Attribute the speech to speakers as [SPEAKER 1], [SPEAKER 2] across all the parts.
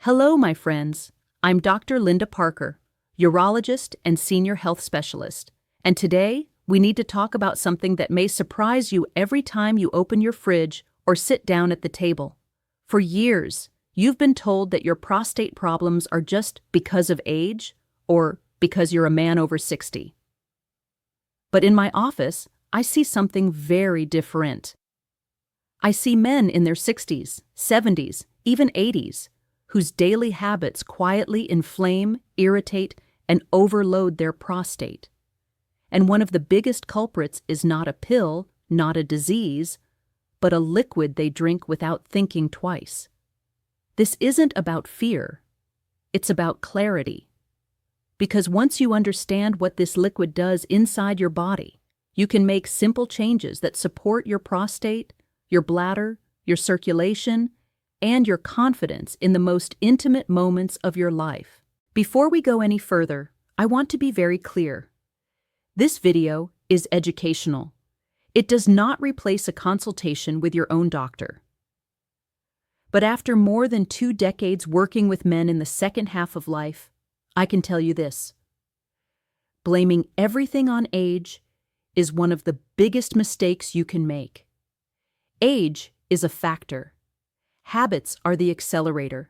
[SPEAKER 1] Hello, my friends. I'm Dr. Linda Parker, urologist and senior health specialist. And today, we need to talk about something that may surprise you every time you open your fridge or sit down at the table. For years, you've been told that your prostate problems are just because of age or because you're a man over 60. But in my office, I see something very different. I see men in their 60s, 70s, even 80s, whose daily habits quietly inflame, irritate, and overload their prostate. And one of the biggest culprits is not a pill, not a disease, but a liquid they drink without thinking twice. This isn't about fear. It's about clarity. Because once you understand what this liquid does inside your body, you can make simple changes that support your prostate, your bladder, your circulation, and your confidence in the most intimate moments of your life. Before we go any further, I want to be very clear. This video is educational. It does not replace a consultation with your own doctor. But after more than 2 decades working with men in the second half of life, I can tell you this. Blaming everything on age is one of the biggest mistakes you can make. Age is a factor. Habits are the accelerator.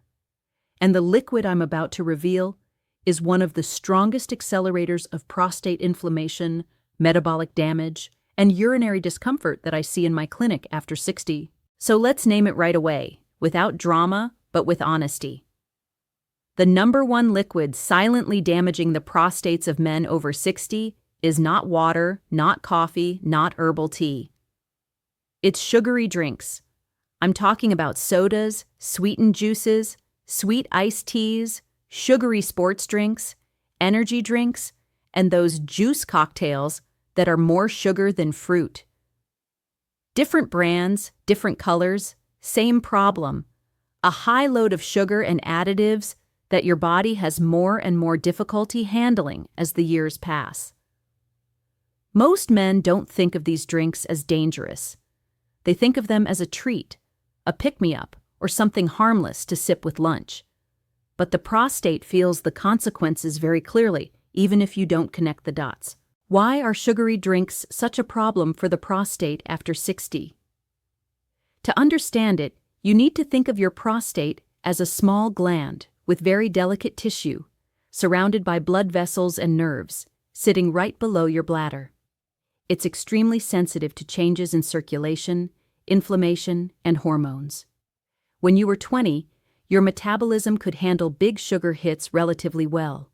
[SPEAKER 1] And the liquid I'm about to reveal is one of the strongest accelerators of prostate inflammation, metabolic damage, and urinary discomfort that I see in my clinic after 60. So let's name it right away, without drama, but with honesty. The #1 liquid silently damaging the prostates of men over 60 is not water, not coffee, not herbal tea. It's sugary drinks. I'm talking about sodas, sweetened juices, sweet iced teas, sugary sports drinks, energy drinks, and those juice cocktails that are more sugar than fruit. Different brands, different colors, same problem. A high load of sugar and additives that your body has more and more difficulty handling as the years pass. Most men don't think of these drinks as dangerous. They think of them as a treat, a pick-me-up, or something harmless to sip with lunch. But the prostate feels the consequences very clearly, even if you don't connect the dots. Why are sugary drinks such a problem for the prostate after 60? To understand it, you need to think of your prostate as a small gland with very delicate tissue, surrounded by blood vessels and nerves, sitting right below your bladder. It's extremely sensitive to changes in circulation, inflammation, and hormones. When you were 20, your metabolism could handle big sugar hits relatively well.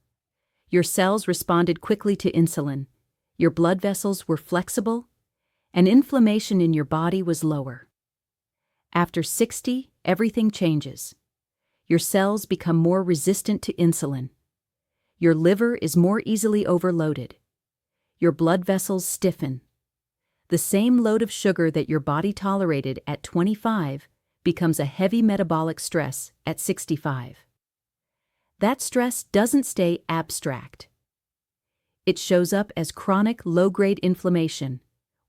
[SPEAKER 1] Your cells responded quickly to insulin, your blood vessels were flexible, and inflammation in your body was lower. After 60, everything changes. Your cells become more resistant to insulin. Your liver is more easily overloaded. Your blood vessels stiffen. The same load of sugar that your body tolerated at 25 becomes a heavy metabolic stress at 65. That stress doesn't stay abstract. It shows up as chronic low-grade inflammation,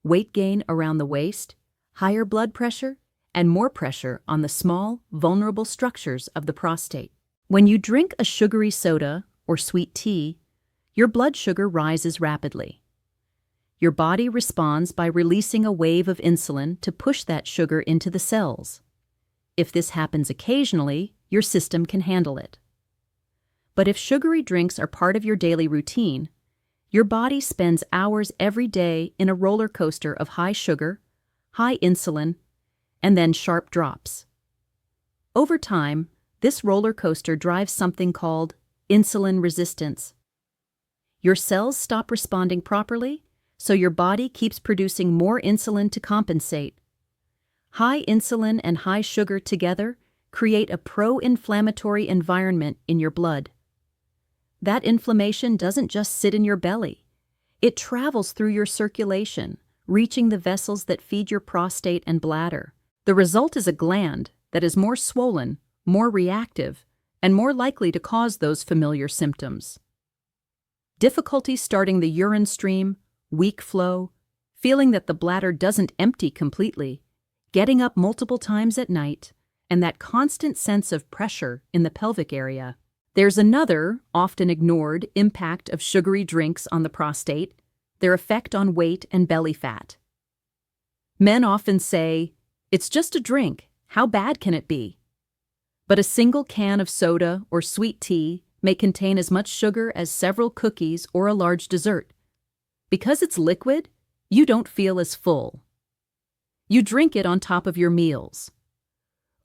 [SPEAKER 1] weight gain around the waist, higher blood pressure, and more pressure on the small, vulnerable structures of the prostate. When you drink a sugary soda or sweet tea, your blood sugar rises rapidly. Your body responds by releasing a wave of insulin to push that sugar into the cells. If this happens occasionally, your system can handle it. But if sugary drinks are part of your daily routine, your body spends hours every day in a roller coaster of high sugar, high insulin, and then sharp drops. Over time, this roller coaster drives something called insulin resistance. Your cells stop responding properly, so your body keeps producing more insulin to compensate. High insulin and high sugar together create a pro-inflammatory environment in your blood. That inflammation doesn't just sit in your belly. It travels through your circulation, reaching the vessels that feed your prostate and bladder. The result is a gland that is more swollen, more reactive, and more likely to cause those familiar symptoms. Difficulty starting the urine stream, weak flow, feeling that the bladder doesn't empty completely, getting up multiple times at night, and that constant sense of pressure in the pelvic area. There's another, often ignored, impact of sugary drinks on the prostate: their effect on weight and belly fat. Men often say, "It's just a drink, how bad can it be?" But a single can of soda or sweet tea may contain as much sugar as several cookies or a large dessert. Because it's liquid, you don't feel as full. You drink it on top of your meals.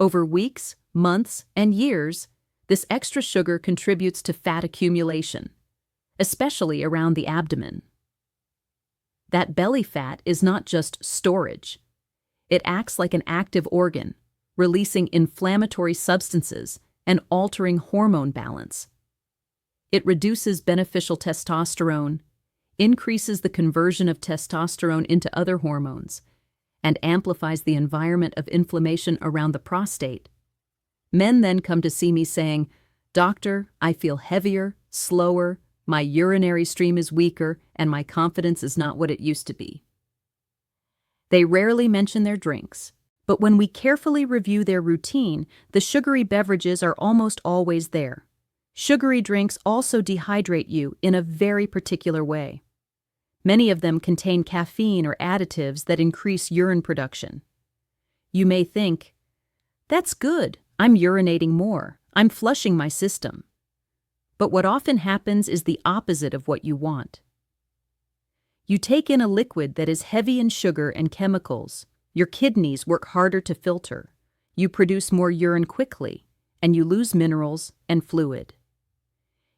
[SPEAKER 1] Over weeks, months, and years, this extra sugar contributes to fat accumulation, especially around the abdomen. That belly fat is not just storage. It acts like an active organ, releasing inflammatory substances and altering hormone balance. It reduces beneficial testosterone, increases the conversion of testosterone into other hormones, and amplifies the environment of inflammation around the prostate. Men then come to see me saying, "Doctor, I feel heavier, slower, my urinary stream is weaker, and my confidence is not what it used to be." They rarely mention their drinks, but when we carefully review their routine, the sugary beverages are almost always there. Sugary drinks also dehydrate you in a very particular way. Many of them contain caffeine or additives that increase urine production. You may think, "That's good, I'm urinating more, I'm flushing my system." But what often happens is the opposite of what you want. You take in a liquid that is heavy in sugar and chemicals. Your kidneys work harder to filter. You produce more urine quickly, and you lose minerals and fluid.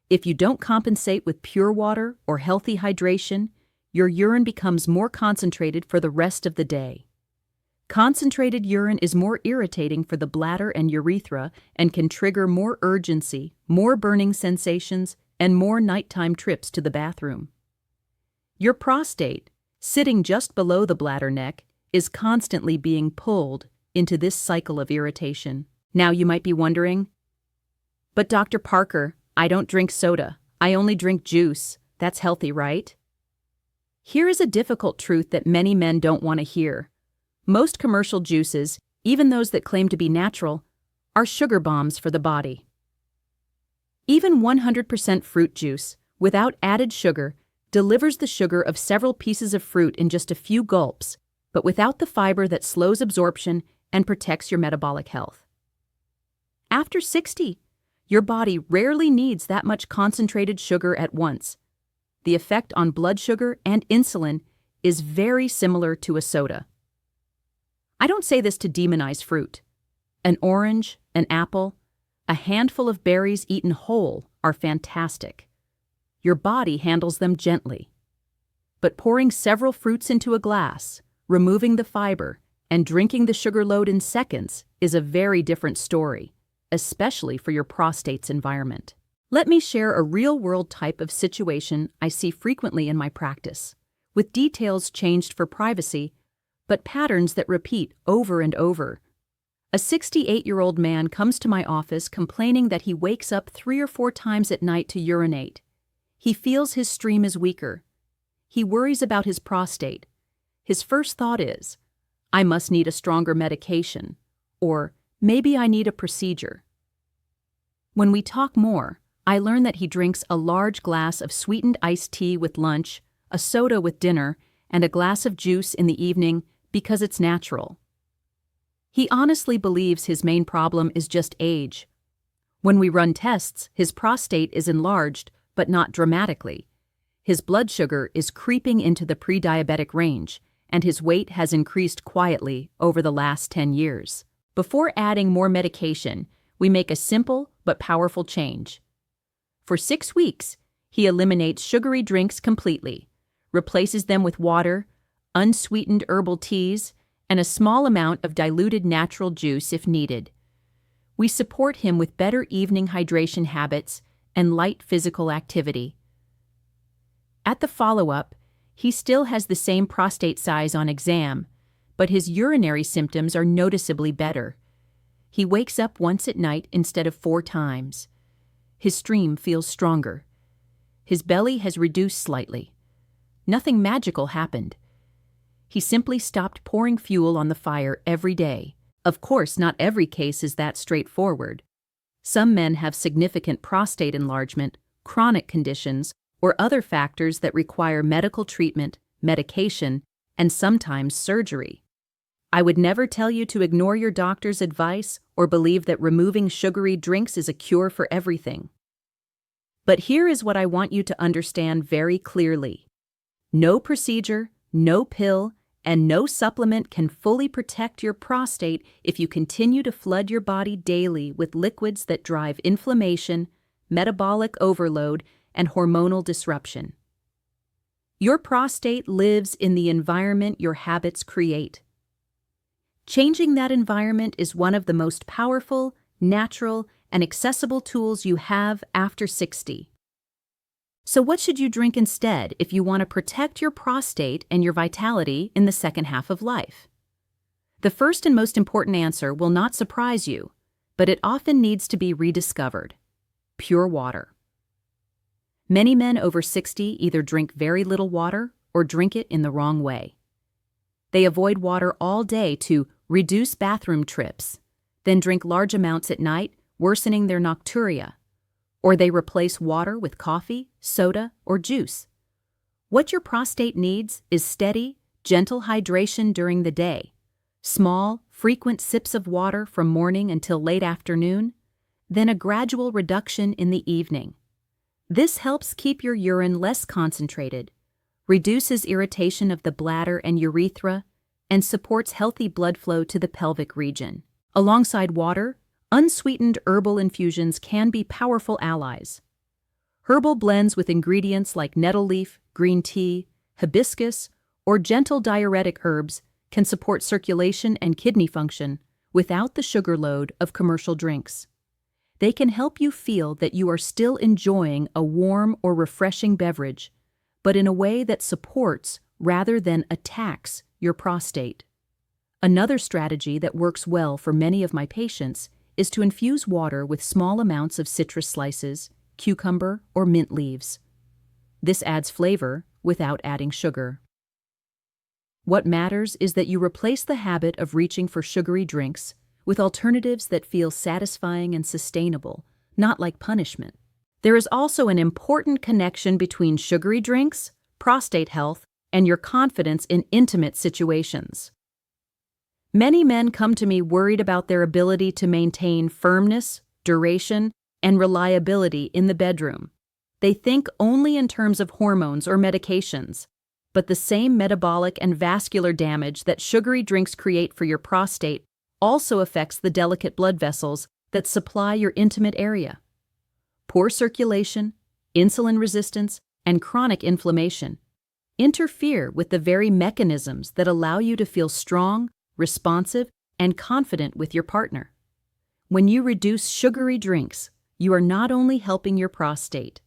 [SPEAKER 1] If you don't compensate with pure water or healthy hydration, your urine becomes more concentrated for the rest of the day. Concentrated urine is more irritating for the bladder and urethra and can trigger more urgency, more burning sensations, and more nighttime trips to the bathroom. Your prostate, sitting just below the bladder neck, is constantly being pulled into this cycle of irritation. Now you might be wondering, "But Dr. Parker, I don't drink soda. I only drink juice. That's healthy, right?" Here is a difficult truth that many men don't want to hear. Most commercial juices, even those that claim to be natural, are sugar bombs for the body. Even 100% fruit juice, without added sugar, delivers the sugar of several pieces of fruit in just a few gulps, but without the fiber that slows absorption and protects your metabolic health. After 60, your body rarely needs that much concentrated sugar at once. The effect on blood sugar and insulin is very similar to a soda. I don't say this to demonize fruit. An orange, an apple, a handful of berries eaten whole are fantastic. Your body handles them gently. But pouring several fruits into a glass, removing the fiber, and drinking the sugar load in seconds is a very different story, especially for your prostate's environment. Let me share a real-world type of situation I see frequently in my practice, with details changed for privacy, but patterns that repeat over and over. A 68-year-old man comes to my office complaining that he wakes up 3 or 4 times at night to urinate. He feels his stream is weaker. He worries about his prostate. His first thought is, "I must need a stronger medication," or "maybe I need a procedure." When we talk more, I learn that he drinks a large glass of sweetened iced tea with lunch, a soda with dinner, and a glass of juice in the evening because it's natural. He honestly believes his main problem is just age. When we run tests, his prostate is enlarged, but not dramatically. His blood sugar is creeping into the pre-diabetic range, and his weight has increased quietly over the last 10 years. Before adding more medication, we make a simple but powerful change. For 6 weeks, he eliminates sugary drinks completely, replaces them with water, unsweetened herbal teas, and a small amount of diluted natural juice if needed. We support him with better evening hydration habits and light physical activity. At the follow-up, he still has the same prostate size on exam, but his urinary symptoms are noticeably better. He wakes up once at night instead of 4 times. His stream feels stronger. His belly has reduced slightly. Nothing magical happened. He simply stopped pouring fuel on the fire every day, Of course, not every case is that straightforward. Some men have significant prostate enlargement, chronic conditions, or other factors that require medical treatment, medication, and sometimes surgery. I would never tell you to ignore your doctor's advice or believe that removing sugary drinks is a cure for everything. But here is what I want you to understand very clearly. No procedure, no pill, and no supplement can fully protect your prostate if you continue to flood your body daily with liquids that drive inflammation, metabolic overload, and hormonal disruption. Your prostate lives in the environment your habits create. Changing that environment is one of the most powerful, natural, and accessible tools you have after 60. So what should you drink instead if you want to protect your prostate and your vitality in the second half of life? The first and most important answer will not surprise you, but it often needs to be rediscovered: pure water. Many men over 60 either drink very little water or drink it in the wrong way. They avoid water all day to reduce bathroom trips, then drink large amounts at night, worsening their nocturia. Or they replace water with coffee, soda, or juice. What your prostate needs is steady, gentle hydration during the day, small, frequent sips of water from morning until late afternoon, then a gradual reduction in the evening. This helps keep your urine less concentrated, reduces irritation of the bladder and urethra, and supports healthy blood flow to the pelvic region. Alongside water, unsweetened herbal infusions can be powerful allies. Herbal blends with ingredients like nettle leaf, green tea, hibiscus, or gentle diuretic herbs can support circulation and kidney function without the sugar load of commercial drinks. They can help you feel that you are still enjoying a warm or refreshing beverage, but in a way that supports rather than attacks your prostate. Another strategy that works well for many of my patients is to infuse water with small amounts of citrus slices, cucumber, or mint leaves. This adds flavor without adding sugar. What matters is that you replace the habit of reaching for sugary drinks with alternatives that feel satisfying and sustainable, not like punishment. There is also an important connection between sugary drinks, prostate health, and your confidence in intimate situations. Many men come to me worried about their ability to maintain firmness, duration, and reliability in the bedroom. They think only in terms of hormones or medications, but the same metabolic and vascular damage that sugary drinks create for your prostate also affects the delicate blood vessels that supply your intimate area. Poor circulation, insulin resistance, and chronic inflammation interfere with the very mechanisms that allow you to feel strong, responsive, and confident with your partner. When you reduce sugary drinks, you are not only helping your prostate,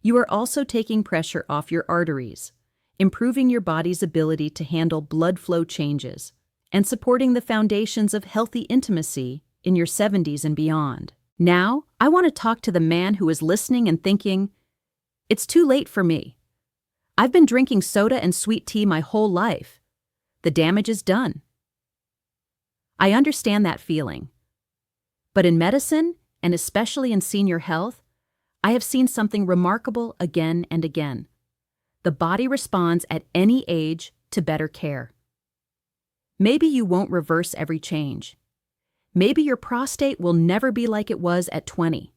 [SPEAKER 1] you are also taking pressure off your arteries, improving your body's ability to handle blood flow changes, and supporting the foundations of healthy intimacy in your 70s and beyond. Now, I want to talk to the man who is listening and thinking, "It's too late for me. I've been drinking soda and sweet tea my whole life. The damage is done." I understand that feeling. But in medicine, and especially in senior health, I have seen something remarkable again and again. The body responds at any age to better care. Maybe you won't reverse every change. Maybe your prostate will never be like it was at 20.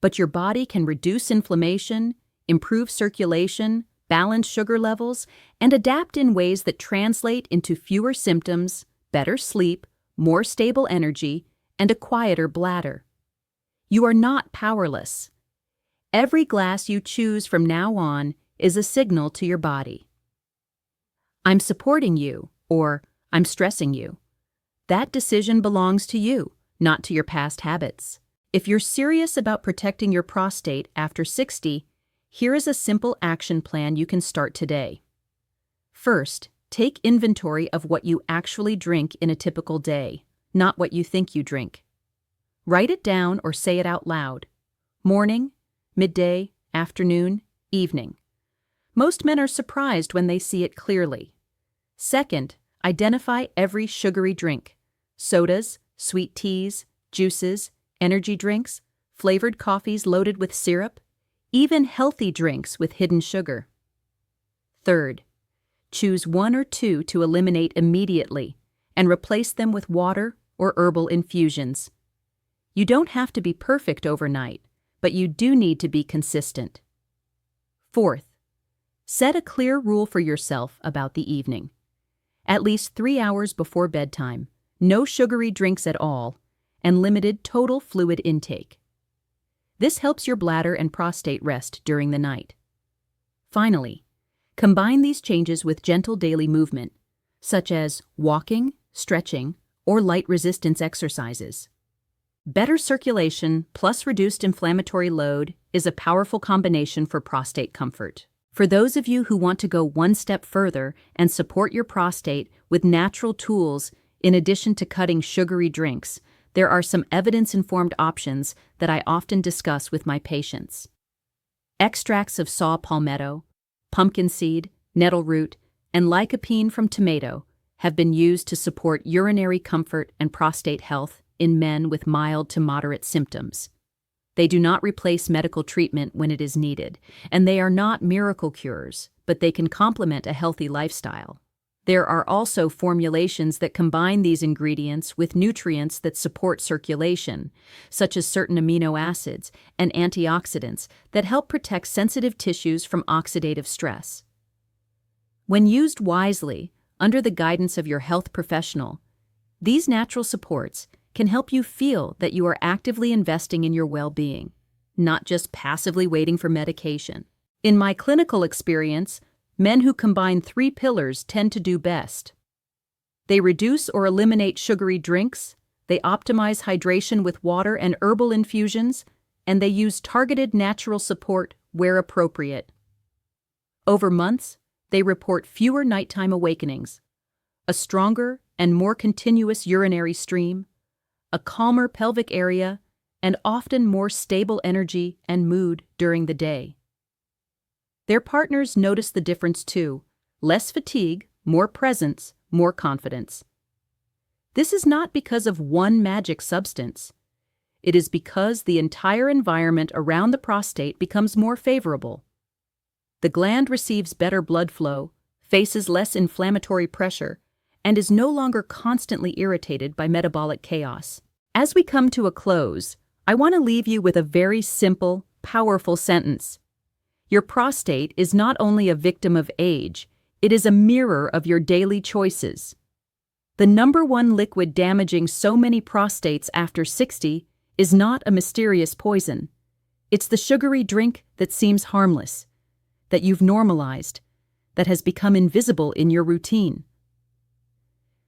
[SPEAKER 1] But your body can reduce inflammation, improve circulation, balance sugar levels, and adapt in ways that translate into fewer symptoms, better sleep, more stable energy, and a quieter bladder. You are not powerless. Every glass you choose from now on is a signal to your body. "I'm supporting you," or "I'm stressing you." That decision belongs to you, not to your past habits. If you're serious about protecting your prostate after 60, here is a simple action plan you can start today. First, take inventory of what you actually drink in a typical day, not what you think you drink. Write it down or say it out loud. Morning, midday, afternoon, evening. Most men are surprised when they see it clearly. Second, identify every sugary drink. Sodas, sweet teas, juices, energy drinks, flavored coffees loaded with syrup, even healthy drinks with hidden sugar. Third, choose one or two to eliminate immediately and replace them with water or herbal infusions. You don't have to be perfect overnight, but you do need to be consistent. Fourth, set a clear rule for yourself about the evening. At least 3 hours before bedtime, no sugary drinks at all, and limited total fluid intake. This helps your bladder and prostate rest during the night. Finally, combine these changes with gentle daily movement, such as walking, stretching, or light resistance exercises. Better circulation plus reduced inflammatory load is a powerful combination for prostate comfort. For those of you who want to go one step further and support your prostate with natural tools in addition to cutting sugary drinks, there are some evidence-informed options that I often discuss with my patients. Extracts of saw palmetto, pumpkin seed, nettle root, and lycopene from tomato have been used to support urinary comfort and prostate health in men with mild to moderate symptoms. They do not replace medical treatment when it is needed, and they are not miracle cures, but they can complement a healthy lifestyle. There are also formulations that combine these ingredients with nutrients that support circulation, such as certain amino acids and antioxidants that help protect sensitive tissues from oxidative stress. When used wisely, under the guidance of your health professional, these natural supports can help you feel that you are actively investing in your well-being, not just passively waiting for medication. In my clinical experience, men who combine 3 pillars tend to do best. They reduce or eliminate sugary drinks, they optimize hydration with water and herbal infusions, and they use targeted natural support where appropriate. Over months, they report fewer nighttime awakenings, a stronger and more continuous urinary stream, a calmer pelvic area, and often more stable energy and mood during the day. Their partners notice the difference too: less fatigue, more presence, more confidence. This is not because of one magic substance. It is because the entire environment around the prostate becomes more favorable. The gland receives better blood flow, faces less inflammatory pressure, and is no longer constantly irritated by metabolic chaos. As we come to a close, I want to leave you with a very simple, powerful sentence. Your prostate is not only a victim of age, it is a mirror of your daily choices. The number one liquid damaging so many prostates after 60 is not a mysterious poison. It's the sugary drink that seems harmless, that you've normalized, that has become invisible in your routine.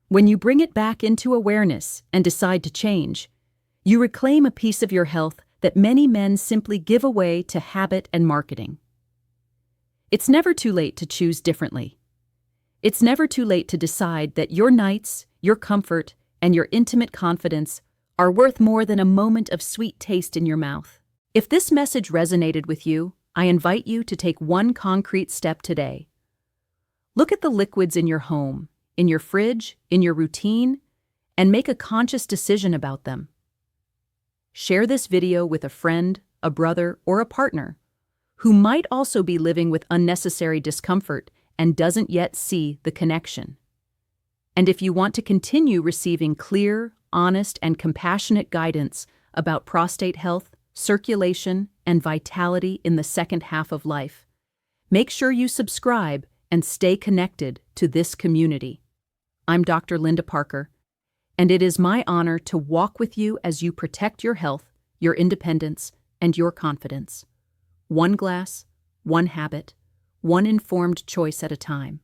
[SPEAKER 1] When you bring it back into awareness and decide to change, you reclaim a piece of your health that many men simply give away to habit and marketing. It's never too late to choose differently. It's never too late to decide that your nights, your comfort, and your intimate confidence are worth more than a moment of sweet taste in your mouth. If this message resonated with you, I invite you to take one concrete step today. Look at the liquids in your home, in your fridge, in your routine, and make a conscious decision about them. Share this video with a friend, a brother, or a partner who might also be living with unnecessary discomfort and doesn't yet see the connection. And if you want to continue receiving clear, honest, and compassionate guidance about prostate health, circulation, and vitality in the second half of life, make sure you subscribe and stay connected to this community. I'm Dr. Linda Parker, and it is my honor to walk with you as you protect your health, your independence, and your confidence. One glass, one habit, one informed choice at a time.